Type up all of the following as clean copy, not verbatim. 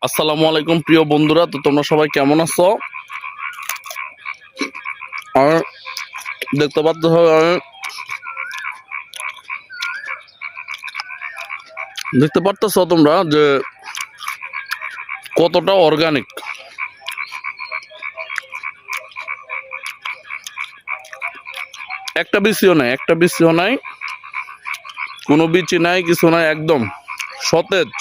আসসালামু আলাইকুম প্রিয় বন্ধুরা। তো তোমরা সবাই কেমন আছো? আর দেখতে পাচ্ছ তোমরা যে কতটা অর্গানিক। একটা বিচিও নাই, কোনো বিচি নাই, কিছু নাই, একদম সতেজ।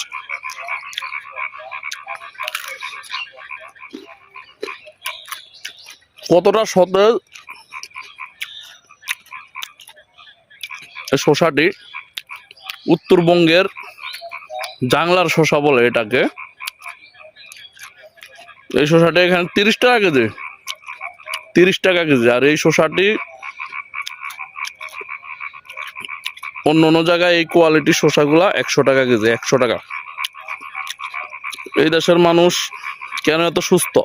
কতটা সতেজ শসাটি, উত্তরবঙ্গের জাংলার শসা বলে এটাকে। এই শসাটি এখানে 30 টাকা কেজি, 30 টাকা কেজি। আর এই শসাটি অন্য জায়গায় এই কোয়ালিটির শসাগুলা 100 টাকা কেজি, 100 টাকা। এই দেশের মানুষ কেন এত সুস্থ?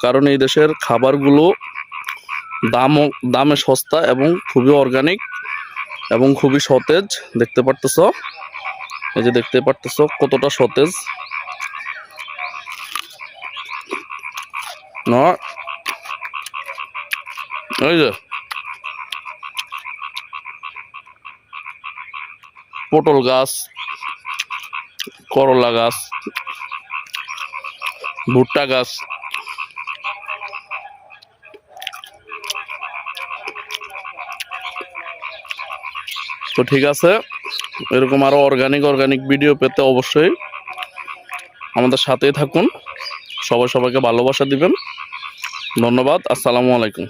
কারণ এই দেশের খাবারগুলো দামে সস্তা এবং খুবই অর্গানিক এবং খুবই সতেজ। দেখতে পারতেছ, এই যে দেখতে পারতেছ কতটা সতেজ। এই যে পটল গাছ, করলা গাছ, ভুট্টা গাছ। তো ঠিক আছে, এরকম আরো অর্গানিক ভিডিও পেতে অবশ্যই আমাদের সাথেই থাকুন। সবাইকে ভালোবাসা দিবেন। ধন্যবাদ। আসসালামু আলাইকুম।